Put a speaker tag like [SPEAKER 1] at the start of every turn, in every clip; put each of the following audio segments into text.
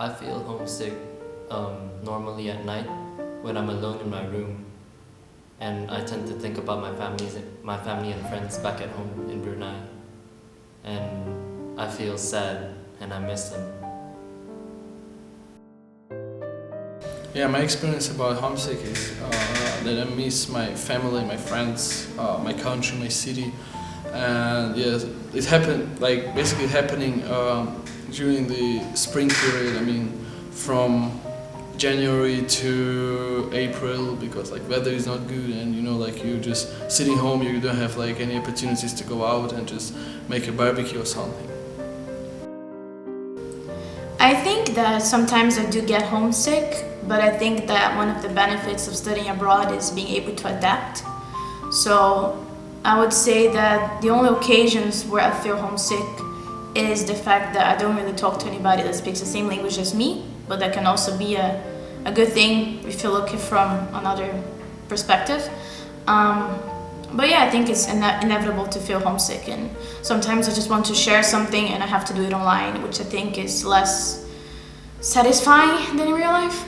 [SPEAKER 1] I feel homesick normally at night when I'm alone in my room, and I tend to think about my family and friends back at home in Brunei, and I feel sad and I miss them.
[SPEAKER 2] Yeah, my experience about homesick is that I miss my family, my friends, my country, my city, and yes, it happened basically happening during the spring period. I mean, from January to April, because weather is not good, and you're just sitting home. You don't have any opportunities to go out and just make a barbecue or something.
[SPEAKER 3] I think that sometimes I do get homesick, but I think that one of the benefits of studying abroad is being able to adapt. So I would say that the only occasions where I feel homesick is the fact that I don't really talk to anybody that speaks the same language as me, but that can also be a good thing if you look at it from another perspective. But yeah, I think it's inevitable to feel homesick, and sometimes I just want to share something and I have to do it online, which I think is less satisfying than in real life.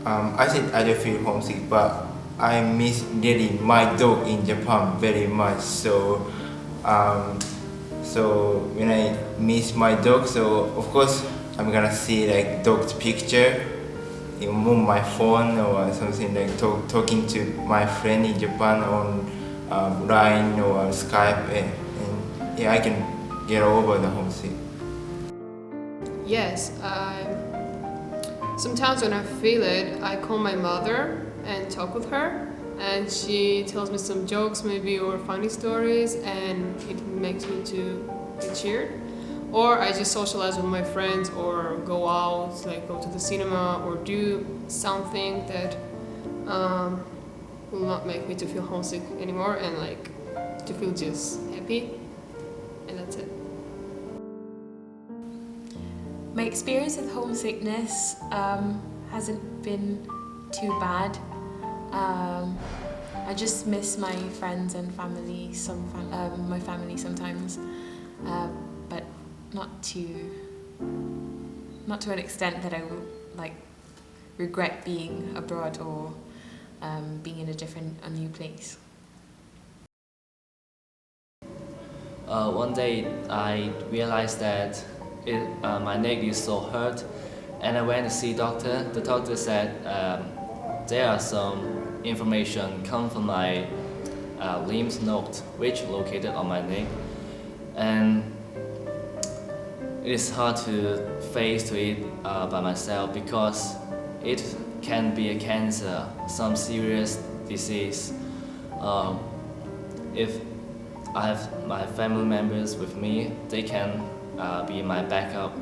[SPEAKER 4] I think I do feel homesick, but I miss really my dog in Japan very much. So when I miss my dog, so of course I'm gonna see dog's picture on my phone or something, talking to my friend in Japan on Line or Skype, and yeah, I can get over the homesick.
[SPEAKER 5] Yes, sometimes when I feel it, I call my mother and talk with her, and she tells me some jokes maybe or funny stories, and it makes me to get cheered. Or I just socialize with my friends or go out, go to the cinema or do something that will not make me to feel homesick anymore, and to feel just happy, and that's it.
[SPEAKER 6] My experience with homesickness hasn't been too bad. I just miss my friends and family, my family sometimes, but not to an extent that I would regret being abroad or being in a new place.
[SPEAKER 1] One day I realized that my neck is so hurt, and I went to see doctor. The doctor said there are some information come from my lymph node, which located on my neck, and it is hard to face to it by myself because it can be a cancer, some serious disease. If I have my family members with me, they can be my backup.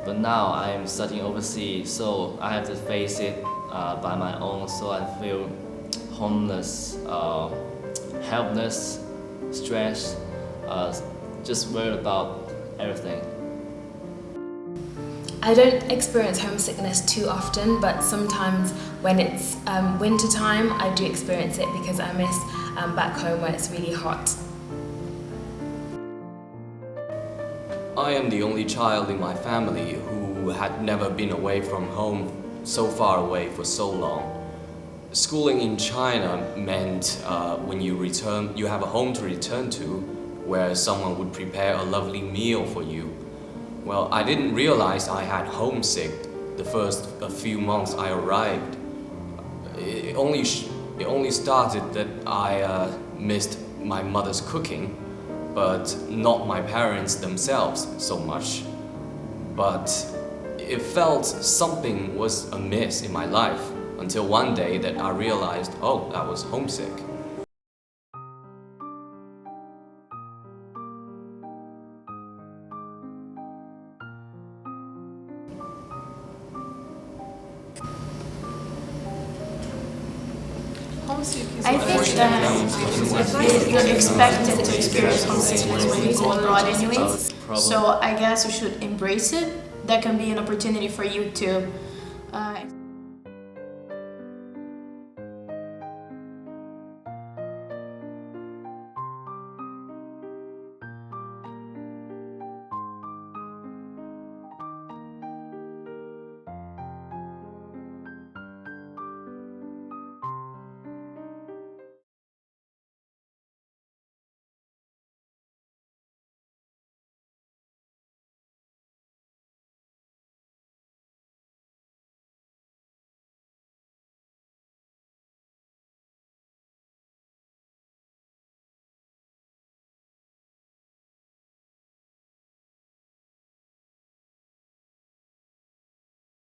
[SPEAKER 1] But now I am studying overseas, so I have to face it by my own. So I feel homeless, helpless, stressed, just worried about everything.
[SPEAKER 6] I don't experience homesickness too often, but sometimes when it's winter time, I do experience it because I miss back home where it's really hot.
[SPEAKER 7] I am the only child in my family who had never been away from home so far away for so long. Schooling in China meant when you return, you have a home to return to where someone would prepare a lovely meal for you. Well, I didn't realize I had homesick the first few months I arrived. It only started that I missed my mother's cooking, but not my parents themselves so much. But it felt something was amiss in my life until one day that I realized, oh, I was homesick.
[SPEAKER 3] I think that you're expected to experience homesickness when you go abroad anyways. So I guess you should embrace it. That can be an opportunity for you to